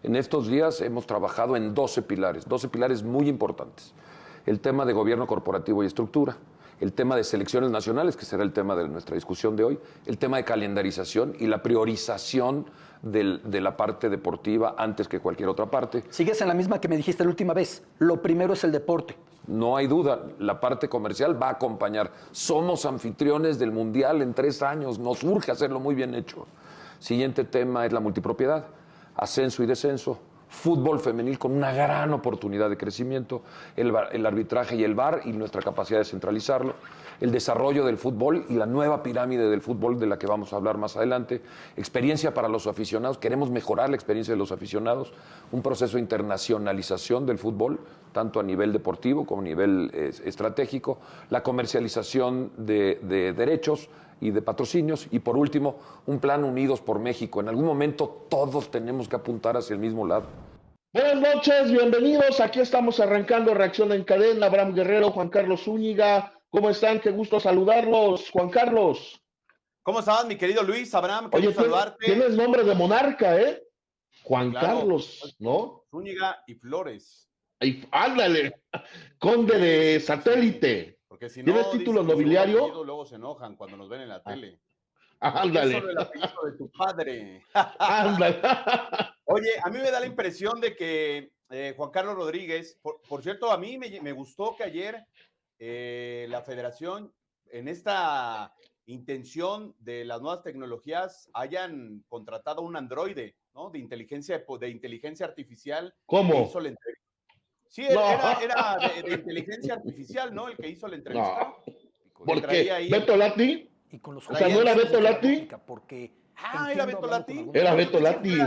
En estos días hemos trabajado en 12 pilares muy importantes. El tema de gobierno corporativo y estructura, el tema de selecciones nacionales, que será el tema de nuestra discusión de hoy, el tema de calendarización y la priorización de la parte deportiva antes que cualquier otra parte. Sigues en la misma que me dijiste la última vez. Lo primero es el deporte. No hay duda, la parte comercial va a acompañar. Somos anfitriones del Mundial en 3 años, nos urge hacerlo muy bien hecho. Siguiente tema es la multipropiedad, ascenso y descenso, fútbol femenil con una gran oportunidad de crecimiento, el arbitraje y el VAR y nuestra capacidad de centralizarlo, el desarrollo del fútbol y la nueva pirámide del fútbol de la que vamos a hablar más adelante, experiencia para los aficionados, queremos mejorar la experiencia de los aficionados, un proceso de internacionalización del fútbol, tanto a nivel deportivo como a nivel estratégico, la comercialización de derechos y de patrocinios, y por último, un plan Unidos por México. En algún momento todos tenemos que apuntar hacia el mismo lado. Buenas noches, bienvenidos. Aquí estamos arrancando Reacción en Cadena. Abraham Guerrero, Juan Carlos Zúñiga. ¿Cómo están? Qué gusto saludarlos, Juan Carlos. ¿Cómo estás, mi querido Luis? Abraham, qué Oye, gusto saludarte. Tienes nombre de monarca, ¿eh? Juan Claro. Carlos, ¿no? Zúñiga y Flores. Y, ándale, conde de satélite. Porque si no, ¿Tienes título nobiliario? Apellido, luego se enojan cuando nos ven en la tele. Ándale. Es solo el apellido de tu padre. Ándale. Oye, a mí me da la impresión de que Juan Carlos Rodríguez, por cierto, a mí me gustó que ayer la federación, en esta intención de las nuevas tecnologías, hayan contratado un androide, ¿no? De inteligencia artificial. ¿Cómo? Que hizo la entrevista. Sí, No. era de inteligencia artificial, ¿no? El que hizo la entrevista. No. ¿Por qué? ¿Beto Lati? Y con los O sea, ¿no era Beto Lati? Porque ¿Era Beto Lati? Era Beto Lati.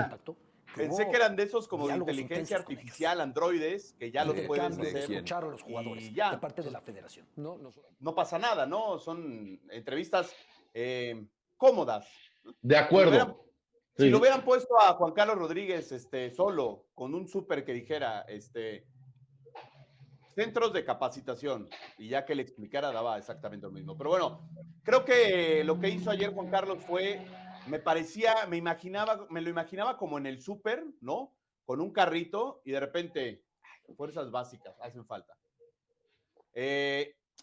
Pensé que eran de esos como de inteligencia artificial, androides, que ya los puedes hacer. Escuchar a los jugadores ya, de parte de la federación. No pasa nada, ¿no? Son entrevistas cómodas. De acuerdo. Si lo hubieran puesto a Juan Carlos Rodríguez solo, con un súper que dijera, centros de capacitación, y ya que le explicara daba exactamente lo mismo. Pero bueno, creo que lo que hizo ayer Juan Carlos fue, me lo imaginaba como en el súper, ¿no? Con un carrito y de repente, fuerzas básicas, hacen falta.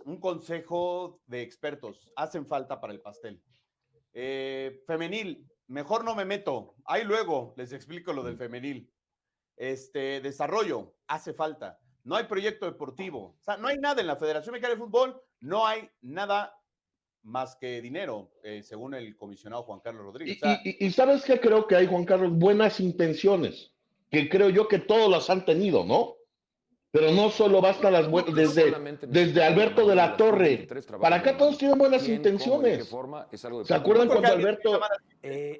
Un consejo de expertos, hacen falta para el pastel. Femenil, mejor no me meto, ahí luego les explico lo del femenil. Desarrollo, hace falta. No hay proyecto deportivo, o sea, no hay nada en la Federación Mexicana de Fútbol, no hay nada más que dinero, según el comisionado Juan Carlos Rodríguez. Y ¿sabes qué creo que hay, Juan Carlos? Buenas intenciones, que creo yo que todos las han tenido, ¿no? Pero no solo bastan las buenas, desde Alberto de la Torre, para acá todos tienen buenas intenciones. ¿Se acuerdan cuando Alberto...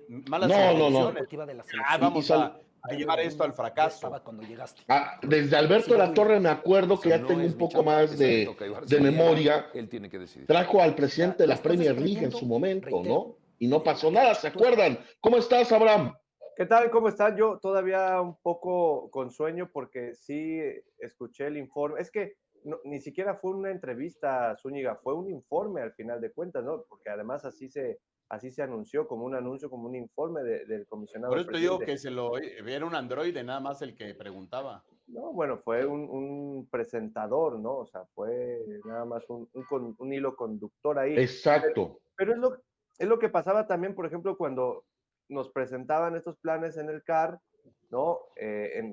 No. Vamos a llevar esto al fracaso. Desde Alberto de la Torre me acuerdo que ya tengo un poco más de memoria. Trajo al presidente de la Premier League en su momento, ¿no? Y no pasó nada, ¿se acuerdan? ¿Cómo estás, Abraham? ¿Qué tal? ¿Cómo están? Yo todavía un poco con sueño porque sí escuché el informe. Es que ni siquiera fue una entrevista, Zúñiga, fue un informe al final de cuentas, ¿no? Porque además así se anunció, como un anuncio, como un informe del comisionado. Por eso te digo que era un androide, nada más el que preguntaba. No, bueno, fue un presentador, ¿no? O sea, fue nada más un hilo conductor ahí. Exacto. Pero es lo que pasaba también, por ejemplo, cuando nos presentaban estos planes en el CAR, ¿no?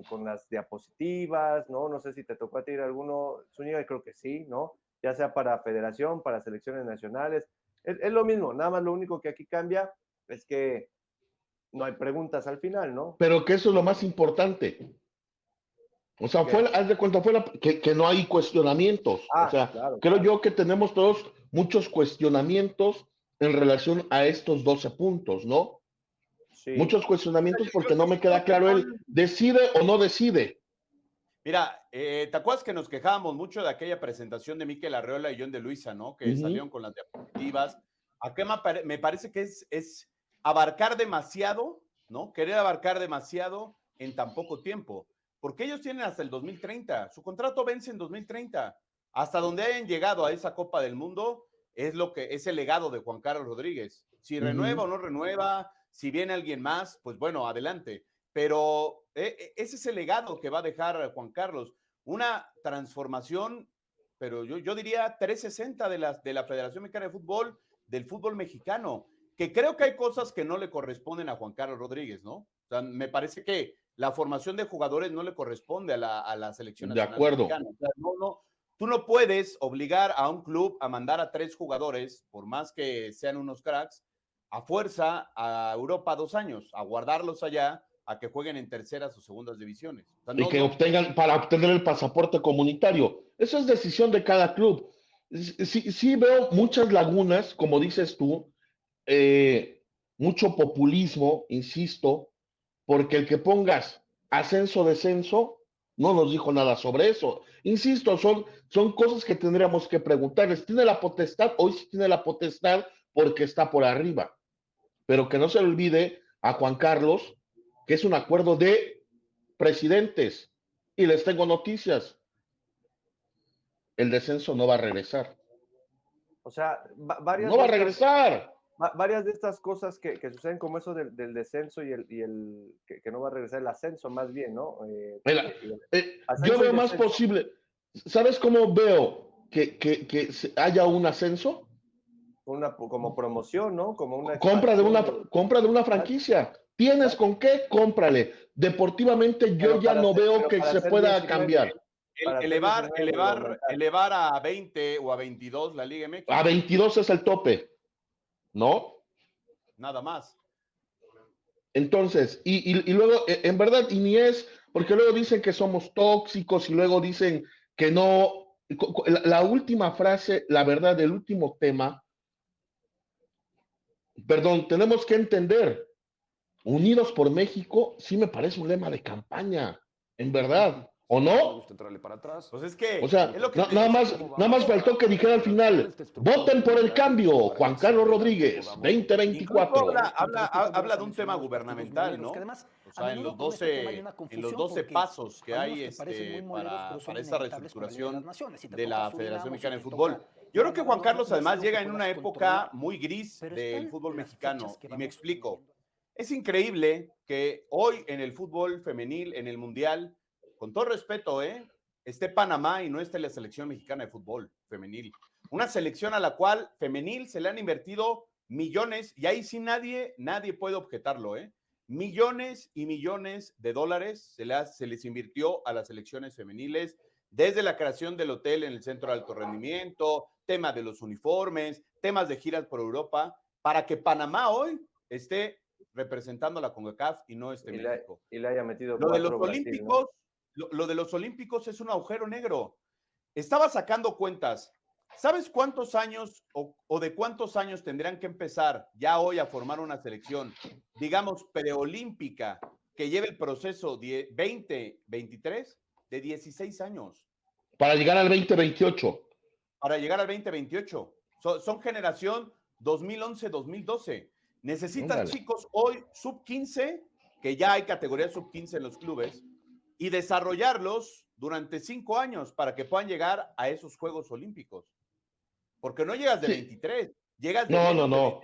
Con las diapositivas, ¿no? No sé si te tocó a ti alguno, Zúñiga, creo que sí, ¿no? Ya sea para federación, para selecciones nacionales. Es lo mismo, nada más lo único que aquí cambia es que no hay preguntas al final, ¿no? Pero que eso es lo más importante. O sea, haz de cuenta, que no hay cuestionamientos. O sea, creo yo que tenemos todos muchos cuestionamientos en relación a estos 12 puntos, ¿no? Sí. Muchos cuestionamientos porque no me queda claro él decide o no decide. Mira, ¿te acuerdas que nos quejábamos mucho de aquella presentación de Mikel Arreola y John de Luisa, ¿no? Que salieron con las diapositivas. Acá me parece que es abarcar demasiado, ¿no? Querer abarcar demasiado en tan poco tiempo. Porque ellos tienen hasta el 2030. Su contrato vence en 2030. Hasta donde hayan llegado a esa Copa del Mundo es el legado de Juan Carlos Rodríguez. Si renueva o no renueva, si viene alguien más, pues bueno, adelante. pero ese es el legado que va a dejar Juan Carlos. Una transformación, pero yo diría 360 de la Federación Mexicana de Fútbol, del fútbol mexicano, que creo que hay cosas que no le corresponden a Juan Carlos Rodríguez, ¿no? O sea, me parece que la formación de jugadores no le corresponde a la selección nacional de acuerdo mexicana. O sea, tú no puedes obligar a un club a mandar a 3 jugadores, por más que sean unos cracks, a fuerza a Europa 2 años, a guardarlos allá, a que jueguen en terceras o segundas divisiones. O sea, y que obtengan, para obtener el pasaporte comunitario. Eso es decisión de cada club. Sí veo muchas lagunas, como dices tú, mucho populismo, insisto, porque el que pongas ascenso-descenso no nos dijo nada sobre eso. Insisto, son cosas que tendríamos que preguntarles. ¿Tiene la potestad? Hoy sí tiene la potestad porque está por arriba. Pero que no se le olvide a Juan Carlos que es un acuerdo de presidentes. Y les tengo noticias. El descenso no va a regresar. O sea, no va a regresar. Varias de estas cosas que suceden, como eso del descenso y que no va a regresar el ascenso, más bien, ¿no? Yo veo más posible. ¿Sabes cómo veo que haya un ascenso? Como promoción, ¿no? Como una compra de una franquicia. ¿Tienes con qué? Cómprale. Deportivamente yo ya no veo que se pueda cambiar. Elevar a 20 o a 22 la Liga MX. A 22 es el tope, ¿no? Nada más. Entonces, y luego, en verdad, y ni es, porque luego dicen que somos tóxicos y luego dicen que no. La última frase, la verdad, el último tema, perdón, tenemos que entender, Unidos por México sí me parece un lema de campaña, en verdad, ¿o no? Pues es que, o sea, nada más faltó que dijera al final, voten por el cambio, Juan Carlos Rodríguez, 2024. Habla de un tema gubernamental, ¿no? O sea, en los 12 pasos que hay para esa reestructuración de la Federación Mexicana de Fútbol. Yo creo que Juan Carlos además llega en una época muy gris del fútbol mexicano, y me explico. Es increíble que hoy en el fútbol femenil, en el Mundial, con todo respeto, esté Panamá y no esté la selección mexicana de fútbol femenil. Una selección a la cual femenil se le han invertido millones, y ahí sí nadie puede objetarlo, millones y millones de dólares se les invirtió a las selecciones femeniles, desde la creación del hotel en el centro de alto rendimiento, tema de los uniformes, temas de giras por Europa, para que Panamá hoy esté representando a la CONCACAF y no México. Y le haya metido lo de los olímpicos, ¿no? Lo de los olímpicos es un agujero negro. Estaba sacando cuentas. ¿Sabes cuántos años o de cuántos años tendrían que empezar ya hoy a formar una selección, digamos, preolímpica, que lleve el proceso 2023 de 16 años? Para llegar al 2028. Para llegar al 2028. Son generación 2011-2012. Necesitas chicos hoy sub-15, que ya hay categoría sub-15 en los clubes, y desarrollarlos durante 5 años para que puedan llegar a esos Juegos Olímpicos. Porque no llegas de 23, llegas de... No.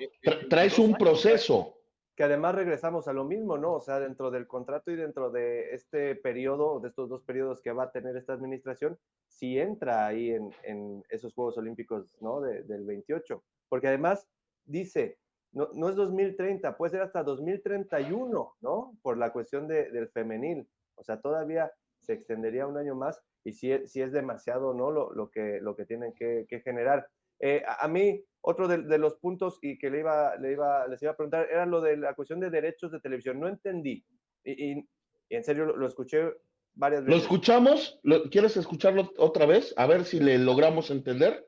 Traes un proceso. Que además regresamos a lo mismo, ¿no? O sea, dentro del contrato y dentro de este periodo, de estos 2 periodos que va a tener esta administración, sí entra ahí en esos Juegos Olímpicos, ¿no? Del 28. Porque además dice... No es 2030, puede ser hasta 2031, ¿no? Por la cuestión del femenil. O sea, todavía se extendería un año más y sí es demasiado, ¿no? Lo que tienen que generar. A mí, otro de los puntos y que les iba a preguntar era lo de la cuestión de derechos de televisión. No entendí. Y en serio lo escuché varias veces. ¿Lo escuchamos? ¿Quieres escucharlo otra vez? A ver si le logramos entender.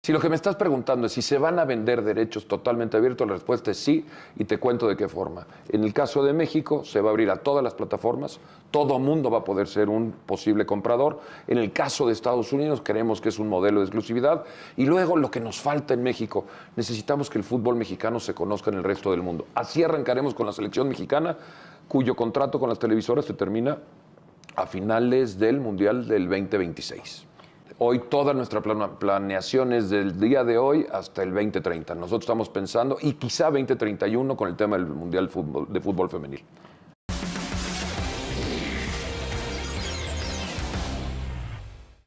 Si lo que me estás preguntando es si se van a vender derechos totalmente abiertos, la respuesta es sí, y te cuento de qué forma. En el caso de México, se va a abrir a todas las plataformas, todo mundo va a poder ser un posible comprador. En el caso de Estados Unidos, creemos que es un modelo de exclusividad. Y luego, lo que nos falta en México, necesitamos que el fútbol mexicano se conozca en el resto del mundo. Así arrancaremos con la selección mexicana, cuyo contrato con las televisoras se termina a finales del Mundial del 2026. Hoy toda nuestra planeación es del día de hoy hasta el 2030. Nosotros estamos pensando, y quizá 2031 con el tema del Mundial de Fútbol Femenil.